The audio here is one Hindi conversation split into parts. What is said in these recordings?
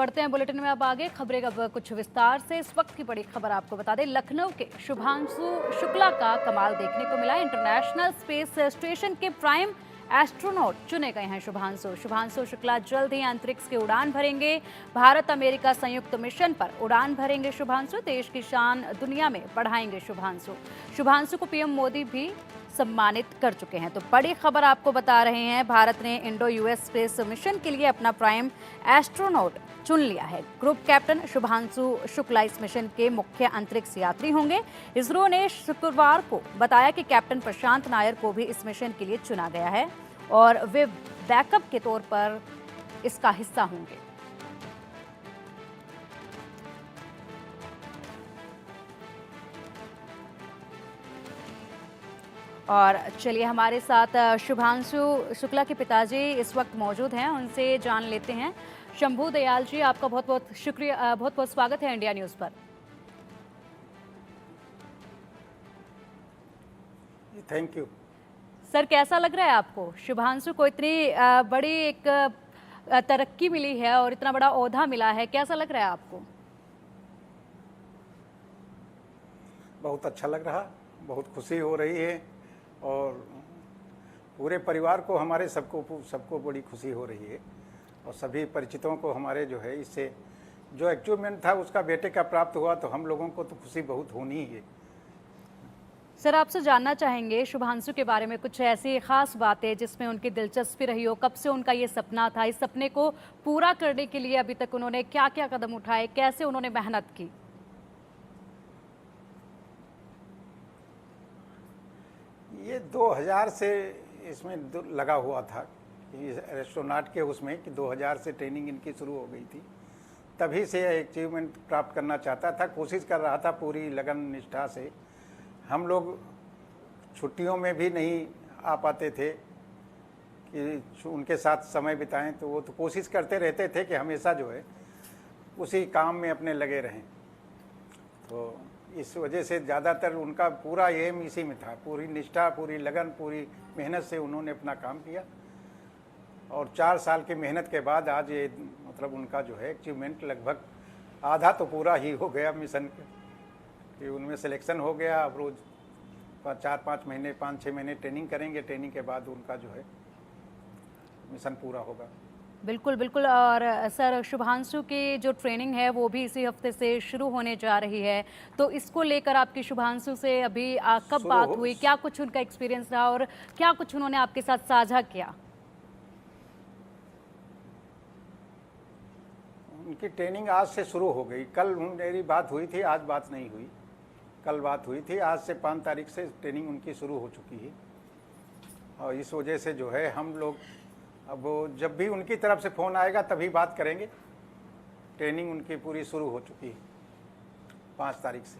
बढ़ते हैं बुलेटिन में अब आगे खबरें अब कुछ विस्तार से। इस वक्त की बड़ी खबर आपको बता दें, लखनऊ के शुभांशु शुक्ला का कमाल देखने को मिला। इंटरनेशनल स्पेस स्टेशन के प्राइम एस्ट्रोनॉट चुने गए हैं शुभांशु शुक्ला जल्द ही अंतरिक्ष की उड़ान भरेंगे। भारत अमेरिका संयुक्त मिशन पर उड़ान भरेंगे शुभांशु। देश की शान दुनिया में बढ़ाएंगे शुभांशु को पीएम मोदी भी सम्मानित कर चुके हैं। तो बड़ी खबर आपको बता रहे हैं, भारत ने इंडो यूएस स्पेस मिशन के लिए अपना प्राइम एस्ट्रोनॉट चुन लिया है। ग्रुप कैप्टन शुभांशु शुक्ला इस मिशन के मुख्य अंतरिक्ष यात्री होंगे। इसरो ने शुक्रवार को बताया कि कैप्टन प्रशांत नायर को भी इस मिशन के लिए चुना गया है और वे बैकअप के तौर पर इसका हिस्सा होंगे। और चलिए, हमारे साथ शुभांशु शुक्ला के पिताजी इस वक्त मौजूद हैं, उनसे जान लेते हैं। शंभू दयाल जी, आपका बहुत बहुत शुक्रिया, बहुत बहुत स्वागत है इंडिया न्यूज़ पर। थैंक यू सर, कैसा लग रहा है आपको? शुभांशु को इतनी बड़ी एक तरक्की मिली है और इतना बड़ा ओहदा मिला है, कैसा लग रहा है आपको? बहुत अच्छा लग रहा, बहुत खुशी हो रही है और पूरे परिवार को, हमारे सबको बड़ी खुशी हो रही है और सभी परिचितों को हमारे जो है इससे जो अचीवमेंट था उसका बेटे का प्राप्त हुआ, तो हम लोगों को तो खुशी बहुत होनी ही है। सर, आपसे जानना चाहेंगे शुभांशु के बारे में कुछ ऐसी खास बातें जिसमें उनकी दिलचस्पी रही हो। कब से उनका ये सपना था? इस सपने को पूरा करने के लिए अभी तक उन्होंने क्या क्या कदम उठाए, कैसे उन्होंने मेहनत की? ये 2000 से इसमें लगा हुआ था, एस्ट्रोनॉट के उसमें कि 2000 से ट्रेनिंग इनकी शुरू हो गई थी। तभी से अचीवमेंट प्राप्त करना चाहता था, कोशिश कर रहा था पूरी लगन निष्ठा से। हम लोग छुट्टियों में भी नहीं आ पाते थे कि उनके साथ समय बिताएं, तो वो तो कोशिश करते रहते थे कि हमेशा जो है उसी काम में अपने लगे रहें। तो इस वजह से ज़्यादातर उनका पूरा एम इसी में था, पूरी निष्ठा, पूरी लगन, पूरी मेहनत से उन्होंने अपना काम किया और 4 साल की मेहनत के बाद आज ये मतलब उनका जो है अचीवमेंट लगभग आधा तो पूरा ही हो गया मिशन कि उनमें सिलेक्शन हो गया। अब रोज़ 4-5 महीने, 5-6 महीने ट्रेनिंग करेंगे, ट्रेनिंग के बाद उनका जो है मिशन पूरा होगा। बिल्कुल बिल्कुल। और सर, शुभांशु की जो ट्रेनिंग है वो भी इसी हफ्ते से शुरू होने जा रही है, तो इसको लेकर आपकी शुभांशु से अभी कब बात हुई? क्या कुछ उनका एक्सपीरियंस रहा और क्या कुछ उन्होंने आपके साथ साझा किया? उनकी ट्रेनिंग आज से शुरू हो गई। कल मेरी बात हुई थी, आज बात नहीं हुई। कल बात हुई थी, आज से 5 तारीख से ट्रेनिंग उनकी शुरू हो चुकी है और इस वजह से जो है हम लोग अब जब भी उनकी तरफ से फ़ोन आएगा तभी बात करेंगे। ट्रेनिंग उनकी पूरी शुरू हो चुकी है 5 तारीख से।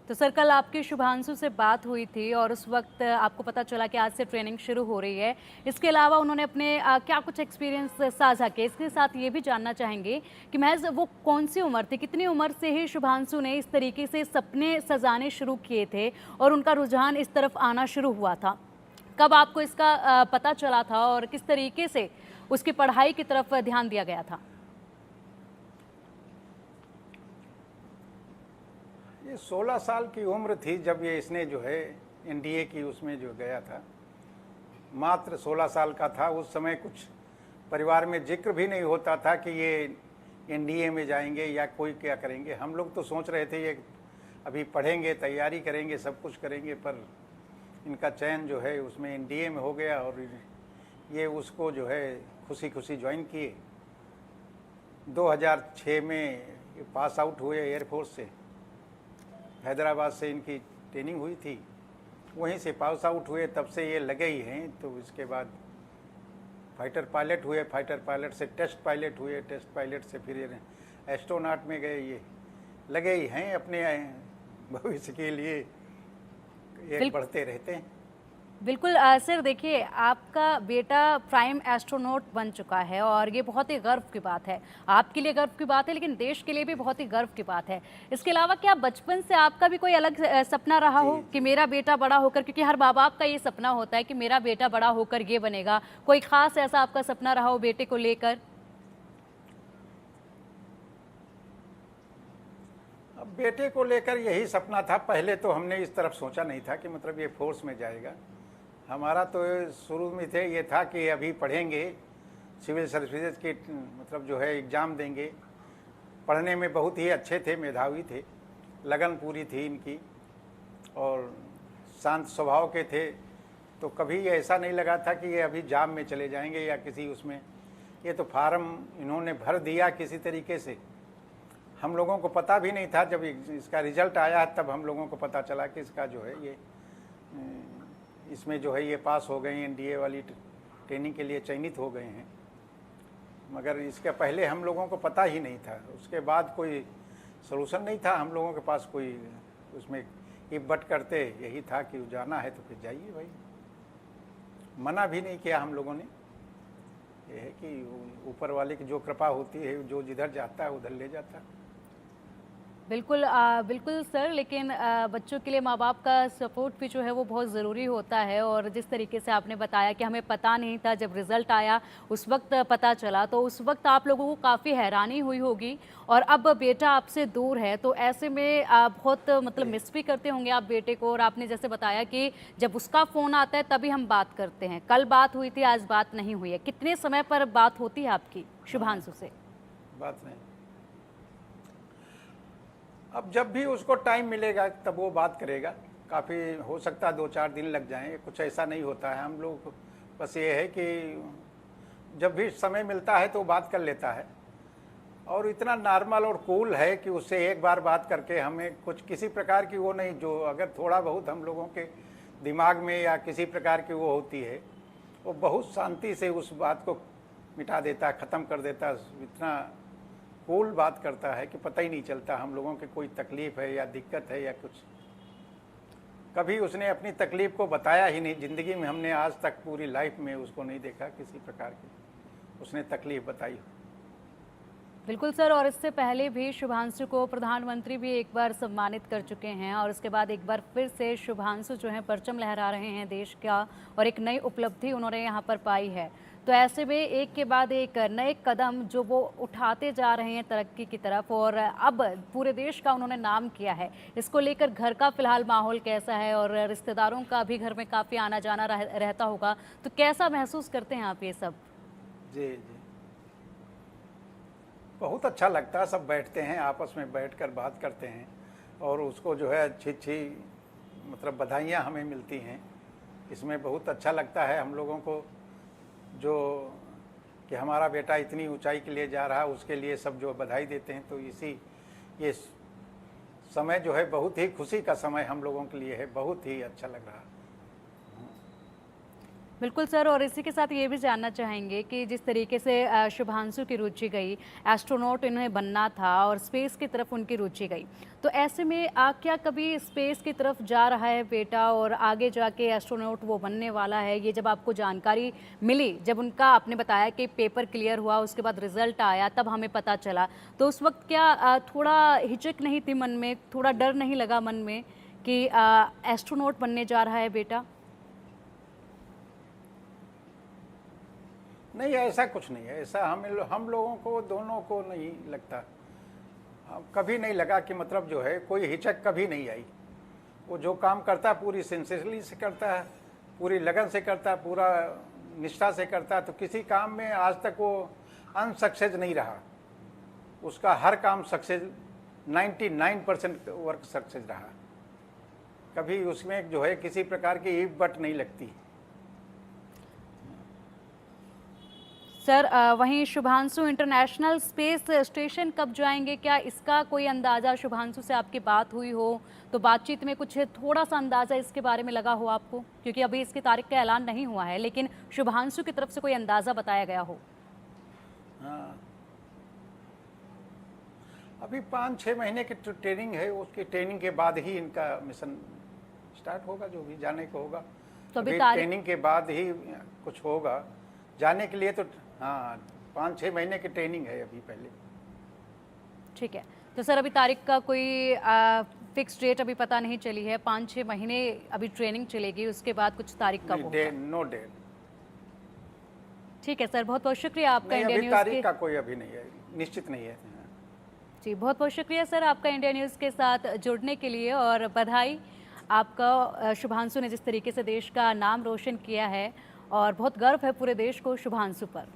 तो सर, कल आपकी शुभांशु से बात हुई थी और उस वक्त आपको पता चला कि आज से ट्रेनिंग शुरू हो रही है। इसके अलावा उन्होंने अपने क्या कुछ एक्सपीरियंस साझा किए? इसके साथ ये भी जानना चाहेंगे कि महज वो कौन सी उम्र थी, कितनी उम्र से ही शुभांशु ने इस तरीके से सपने सजाने शुरू किए थे और उनका रुझान इस तरफ आना शुरू हुआ था? कब आपको इसका पता चला था और किस तरीके से उसकी पढ़ाई की तरफ ध्यान दिया गया था? ये 16 साल की उम्र थी जब ये इसने जो है एनडीए की उसमें जो गया था। मात्र 16 साल का था उस समय। कुछ परिवार में जिक्र भी नहीं होता था कि ये एनडीए में जाएंगे या कोई क्या करेंगे। हम लोग तो सोच रहे थे ये अभी पढ़ेंगे, तैयारी करेंगे, सब कुछ करेंगे, पर इनका चयन जो है उसमें एनडीए में हो गया और ये उसको जो है खुशी खुशी ज्वाइन किए। 2006 में पास आउट हुए एयरफोर्स से, हैदराबाद से इनकी ट्रेनिंग हुई थी, वहीं से पास आउट हुए। तब से ये लगे ही हैं। तो इसके बाद फाइटर पायलट हुए, फाइटर पायलट से टेस्ट पायलट हुए, टेस्ट पायलट से फिर एस्ट्रोनॉट में गए। ये लगे ही हैं अपने भविष्य के लिए, एक बढ़ते रहते हैं। बिल्कुल सर, देखिए, आपका बेटा प्राइम एस्ट्रोनॉट बन चुका है और ये बहुत ही गर्व की बात है। आपके लिए गर्व की बात है, लेकिन देश के लिए भी बहुत ही गर्व की बात है। इसके अलावा क्या बचपन से आपका भी कोई अलग सपना रहा हो कि मेरा बेटा बड़ा होकर, क्योंकि हर माँ बाप का ये सपना होता है कि मेरा बेटा बड़ा होकर ये बनेगा, कोई खास ऐसा आपका सपना रहा हो बेटे को लेकर? अब बेटे को लेकर यही सपना था। पहले तो हमने इस तरफ सोचा नहीं था कि मतलब ये फोर्स में जाएगा। हमारा तो शुरू में थे ये था कि अभी पढ़ेंगे, सिविल सर्विसेज की मतलब जो है एग्ज़ाम देंगे। पढ़ने में बहुत ही अच्छे थे, मेधावी थे, लगन पूरी थी इनकी और शांत स्वभाव के थे। तो कभी ऐसा नहीं लगा था कि ये अभी जॉब में चले जाएंगे या किसी उसमें। ये तो फार्म इन्होंने भर दिया किसी तरीके से, हम लोगों को पता भी नहीं था। जब इसका रिजल्ट आया तब हम लोगों को पता चला कि इसका जो है ये इसमें जो है ये पास हो गए, एनडीए वाली ट्रेनिंग के लिए चयनित हो गए हैं। मगर इसके पहले हम लोगों को पता ही नहीं था। उसके बाद कोई सलूशन नहीं था हम लोगों के पास, कोई उसमें इफ बट करते यही था कि जाना है तो फिर जाइए भाई। मना भी नहीं किया हम लोगों ने। ये है कि ऊपर वाले की जो कृपा होती है, जो जिधर जाता है उधर ले जाता है। बिल्कुल बिल्कुल सर, लेकिन बच्चों के लिए माँ बाप का सपोर्ट भी जो है वो बहुत ज़रूरी होता है। और जिस तरीके से आपने बताया कि हमें पता नहीं था, जब रिज़ल्ट आया उस वक्त पता चला, तो उस वक्त आप लोगों को काफ़ी हैरानी हुई होगी। और अब बेटा आपसे दूर है, तो ऐसे में आप बहुत मतलब मिस भी करते होंगे आप बेटे को। और आपने जैसे बताया कि जब उसका फ़ोन आता है तभी हम बात करते हैं, कल बात हुई थी, आज बात नहीं हुई है। कितने समय पर बात होती है आपकी शुभांशु से? बात नहीं, अब जब भी उसको टाइम मिलेगा तब वो बात करेगा। काफ़ी हो सकता है 2-4 दिन लग जाएं, कुछ ऐसा नहीं होता है। हम लोग बस ये है कि जब भी समय मिलता है तो बात कर लेता है। और इतना नॉर्मल और कूल है कि उससे एक बार बात करके हमें कुछ किसी प्रकार की वो नहीं, जो अगर थोड़ा बहुत हम लोगों के दिमाग में या किसी प्रकार की वो होती है, वो बहुत शांति से उस बात को मिटा देता है, ख़त्म कर देता है। इतना कूल बात करता है कि पता ही नहीं चलता हम लोगों के कोई तकलीफ़ है या दिक्कत है या कुछ। कभी उसने अपनी तकलीफ़ को बताया ही नहीं ज़िंदगी में। हमने आज तक पूरी लाइफ में उसको नहीं देखा किसी प्रकार की उसने तकलीफ़ बताई। बिल्कुल सर, और इससे पहले भी शुभांशु को प्रधानमंत्री भी एक बार सम्मानित कर चुके हैं, और उसके बाद एक बार फिर से शुभांशु जो है परचम लहरा रहे हैं देश का, और एक नई उपलब्धि उन्होंने यहाँ पर पाई है। तो ऐसे में एक के बाद एक नए कदम जो वो उठाते जा रहे हैं तरक्की की तरफ, और अब पूरे देश का उन्होंने नाम किया है। इसको लेकर घर का फिलहाल माहौल कैसा है, और रिश्तेदारों का भी घर में काफ़ी आना जाना रहता होगा, तो कैसा महसूस करते हैं आप ये सब? जी जी, बहुत अच्छा लगता है। सब बैठते हैं, आपस में बैठकर बात करते हैं, और उसको जो है अच्छी अच्छी मतलब बधाइयाँ हमें मिलती हैं। इसमें बहुत अच्छा लगता है हम लोगों को, जो कि हमारा बेटा इतनी ऊंचाई के लिए जा रहा है, उसके लिए सब जो बधाई देते हैं। तो ये समय जो है बहुत ही खुशी का समय हम लोगों के लिए है, बहुत ही अच्छा लग रहा है। बिल्कुल सर, और इसी के साथ ये भी जानना चाहेंगे कि जिस तरीके से शुभांशु की रुचि गई, एस्ट्रोनॉट इन्हें बनना था और स्पेस की तरफ उनकी रुचि गई, तो ऐसे में क्या कभी स्पेस की तरफ जा रहा है बेटा और आगे जाके एस्ट्रोनॉट वो बनने वाला है? ये जब आपको जानकारी मिली, जब उनका आपने बताया कि पेपर क्लियर हुआ, उसके बाद रिजल्ट आया, तब हमें पता चला, तो उस वक्त क्या थोड़ा हिचक नहीं थी मन में, थोड़ा डर नहीं लगा मन में कि एस्ट्रोनॉट बनने जा रहा है बेटा? नहीं, ऐसा कुछ नहीं है। ऐसा हम लोगों को दोनों को नहीं लगता, कभी नहीं लगा कि मतलब जो है कोई हिचक कभी नहीं आई। वो जो काम करता है पूरी सिंसियरली से करता है, पूरी लगन से करता है, पूरा निष्ठा से करता है। तो किसी काम में आज तक वो अनसक्सेस नहीं रहा। उसका हर काम सक्सेस, 99% वर्क सक्सेस रहा। कभी उसमें जो है किसी प्रकार की इफ बट नहीं लगती। सर वहीं शुभांशु इंटरनेशनल स्पेस स्टेशन कब जाएंगे? क्या इसका कोई अंदाज़ा शुभांशु से आपकी बात हुई हो, तो बातचीत में कुछ थोड़ा सा अंदाज़ा इसके बारे में लगा हो आपको? क्योंकि अभी इसकी तारीख का ऐलान नहीं हुआ है, लेकिन शुभांशु की तरफ से कोई अंदाज़ा बताया गया हो? हाँ, अभी 5-6 महीने की ट्रेनिंग है, उसकी ट्रेनिंग के बाद ही इनका मिशन स्टार्ट होगा, जो भी जाने को होगा। तो अभी ट्रेनिंग के बाद ही कुछ होगा। जाने के लिए तो हाँ 5-6 महीने की ट्रेनिंग है अभी पहले। ठीक है, तो सर अभी तारीख का कोई फिक्स डेट अभी पता नहीं चली है। 5-6 महीने अभी ट्रेनिंग चलेगी, उसके बाद कुछ तारीख कब होगा? No date. ठीक है सर, बहुत बहुत शुक्रिया आपका। इंडिया न्यूज़ तारीख का कोई अभी नहीं है, निश्चित नहीं है। जी, बहुत बहुत शुक्रिया सर आपका इंडिया न्यूज़ के साथ जुड़ने के लिए, और बधाई आपका। शुभांशु ने जिस तरीके से देश का नाम रोशन किया है और बहुत गर्व है पूरे देश को शुभांशु पर।